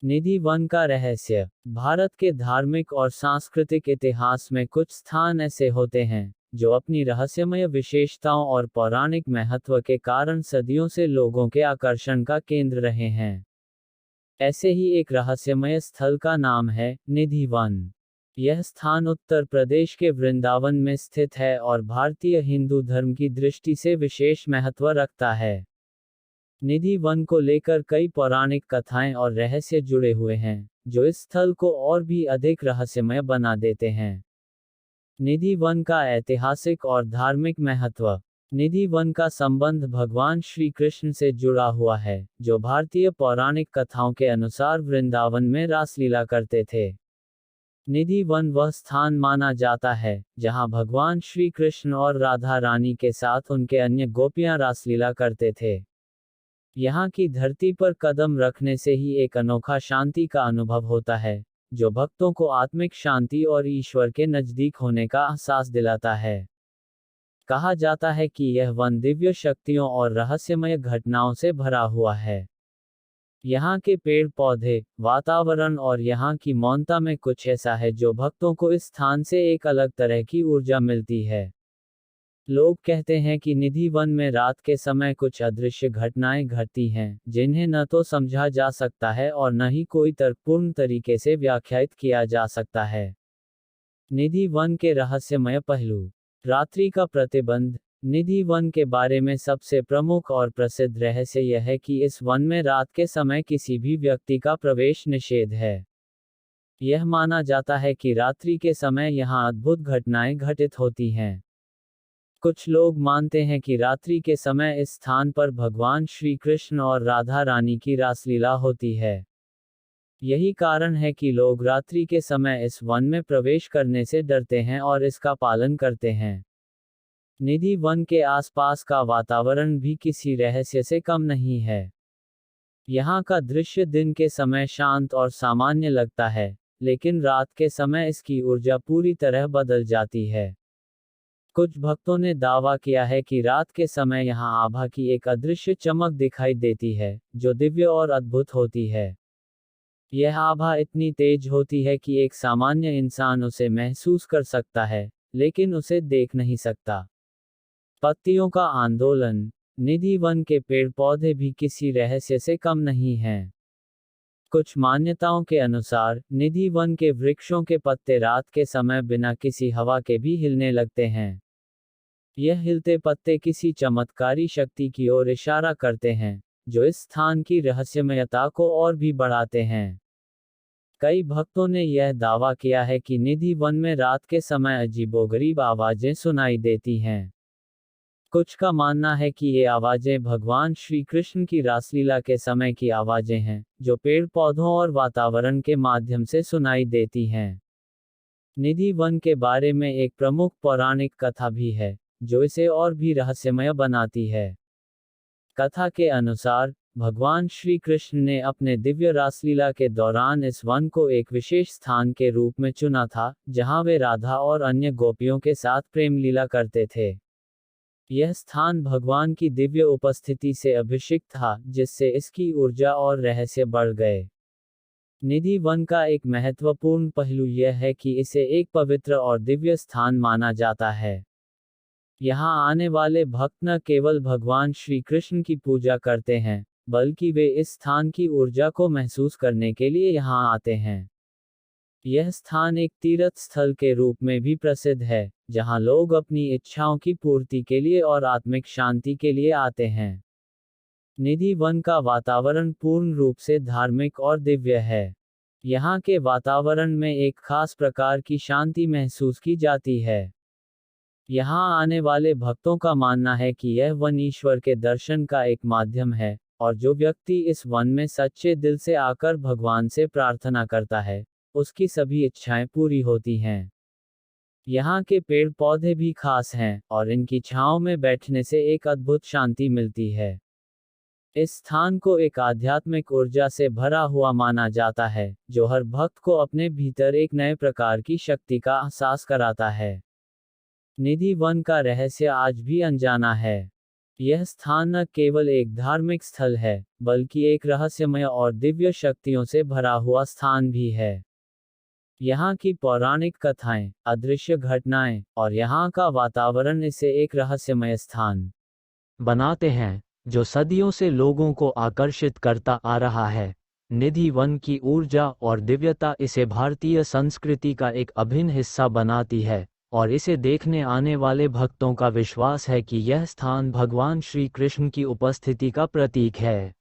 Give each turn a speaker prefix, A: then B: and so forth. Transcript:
A: निधि one का रहस्य। भारत के धार्मिक और सांस्कृतिक इतिहास में कुछ स्थान ऐसे होते हैं जो अपनी रहस्यमय विशेषताओं और पौराणिक महत्व के कारण सदियों से लोगों के आकर्षण का केंद्र रहे हैं। ऐसे ही एक रहस्यमय स्थल का नाम है निधि वन। यह स्थान उत्तर प्रदेश के वृंदावन में स्थित है और भारतीय हिंदू धर्म की दृष्टि से विशेष महत्व रखता है। निधि वन को लेकर कई पौराणिक कथाएं और रहस्य जुड़े हुए हैं, जो इस स्थल को और भी अधिक रहस्यमय बना देते हैं। निधि वन का ऐतिहासिक और धार्मिक महत्व। निधि वन का संबंध भगवान श्री कृष्ण से जुड़ा हुआ है, जो भारतीय पौराणिक कथाओं के अनुसार वृंदावन में रासलीला करते थे। निधि वन वह स्थान माना जाता है जहां भगवान श्री कृष्ण और राधा रानी के साथ उनके अन्य गोपियां रासलीला करते थे। यहाँ की धरती पर कदम रखने से ही एक अनोखा शांति का अनुभव होता है, जो भक्तों को आत्मिक शांति और ईश्वर के नजदीक होने का एहसास दिलाता है। कहा जाता है कि यह वन दिव्य शक्तियों और रहस्यमय घटनाओं से भरा हुआ है। यहाँ के पेड़ पौधे, वातावरण और यहाँ की मौनता में कुछ ऐसा है जो भक्तों को इस स्थान से एक अलग तरह की ऊर्जा मिलती है। लोग कहते हैं कि निधि वन में रात के समय कुछ अदृश्य घटनाएं घटती हैं, जिन्हें न तो समझा जा सकता है और न ही कोई तर्कपूर्ण तरीके से व्याख्यायित किया जा सकता है। निधि वन के रहस्यमय पहलू। रात्रि का प्रतिबंध। निधि वन के बारे में सबसे प्रमुख और प्रसिद्ध रहस्य यह है कि इस वन में रात के समय किसी भी व्यक्ति का प्रवेश निषेध है। यह माना जाता है कि रात्रि के समय यहाँ अद्भुत घटनाएं घटित होती हैं। कुछ लोग मानते हैं कि रात्रि के समय इस स्थान पर भगवान श्री कृष्ण और राधा रानी की रासलीला होती है। यही कारण है कि लोग रात्रि के समय इस वन में प्रवेश करने से डरते हैं और इसका पालन करते हैं। निधि वन के आसपास का वातावरण भी किसी रहस्य से कम नहीं है। यहाँ का दृश्य दिन के समय शांत और सामान्य लगता है, लेकिन रात के समय इसकी ऊर्जा पूरी तरह बदल जाती है। कुछ भक्तों ने दावा किया है कि रात के समय यहाँ आभा की एक अदृश्य चमक दिखाई देती है, जो दिव्य और अद्भुत होती है। यह आभा इतनी तेज होती है कि एक सामान्य इंसान उसे महसूस कर सकता है, लेकिन उसे देख नहीं सकता। पत्तियों का आंदोलन। निधि वन के पेड़ पौधे भी किसी रहस्य से कम नहीं हैं। कुछ मान्यताओं के अनुसार, निधि वन के वृक्षों के पत्ते रात के समय बिना किसी हवा के भी हिलने लगते हैं। यह हिलते पत्ते किसी चमत्कारी शक्ति की ओर इशारा करते हैं, जो इस स्थान की रहस्यमयता को और भी बढ़ाते हैं। कई भक्तों ने यह दावा किया है कि निधि वन में रात के समय अजीबोगरीब आवाजें सुनाई देती हैं। कुछ का मानना है कि ये आवाजें भगवान श्री कृष्ण की रासलीला के समय की आवाजें हैं, जो पेड़ पौधों और वातावरण के माध्यम से सुनाई देती हैं। निधि वन के बारे में एक प्रमुख पौराणिक कथा भी है, जो इसे और भी रहस्यमय बनाती है। कथा के अनुसार, भगवान श्री कृष्ण ने अपने दिव्य रासलीला के दौरान इस वन को एक विशेष स्थान के रूप में चुना था, जहां वे राधा और अन्य गोपियों के साथ प्रेम लीला करते थे। यह स्थान भगवान की दिव्य उपस्थिति से अभिषेक था, जिससे इसकी ऊर्जा और रहस्य बढ़ गए। निधि वन का एक महत्वपूर्ण पहलू यह है कि इसे एक पवित्र और दिव्य स्थान माना जाता है। यहाँ आने वाले भक्त न केवल भगवान श्री कृष्ण की पूजा करते हैं, बल्कि वे इस स्थान की ऊर्जा को महसूस करने के लिए यहाँ आते हैं। यह स्थान एक तीर्थ स्थल के रूप में भी प्रसिद्ध है, जहाँ लोग अपनी इच्छाओं की पूर्ति के लिए और आत्मिक शांति के लिए आते हैं। निधि वन का वातावरण पूर्ण रूप से धार्मिक और दिव्य है। यहाँ के वातावरण में एक खास प्रकार की शांति महसूस की जाती है। यहाँ आने वाले भक्तों का मानना है कि यह वन ईश्वर के दर्शन का एक माध्यम है, और जो व्यक्ति इस वन में सच्चे दिल से आकर भगवान से प्रार्थना करता है, उसकी सभी इच्छाएं पूरी होती हैं। यहाँ के पेड़ पौधे भी खास हैं, और इनकी छांव में बैठने से एक अद्भुत शांति मिलती है। इस स्थान को एक आध्यात्मिक ऊर्जा से भरा हुआ माना जाता है, जो हर भक्त को अपने भीतर एक नए प्रकार की शक्ति का एहसास कराता है। निधि वन का रहस्य आज भी अनजाना है। यह स्थान न केवल एक धार्मिक स्थल है, बल्कि एक रहस्यमय और दिव्य शक्तियों से भरा हुआ स्थान भी है। यहाँ की पौराणिक कथाएं, अदृश्य घटनाएं और यहाँ का वातावरण इसे एक रहस्यमय स्थान
B: बनाते हैं, जो सदियों से लोगों को आकर्षित करता आ रहा है। निधि वन की ऊर्जा और दिव्यता इसे भारतीय संस्कृति का एक अभिन्न हिस्सा बनाती है, और इसे देखने आने वाले भक्तों का विश्वास है कि यह स्थान भगवान श्री कृष्ण की उपस्थिति का प्रतीक है।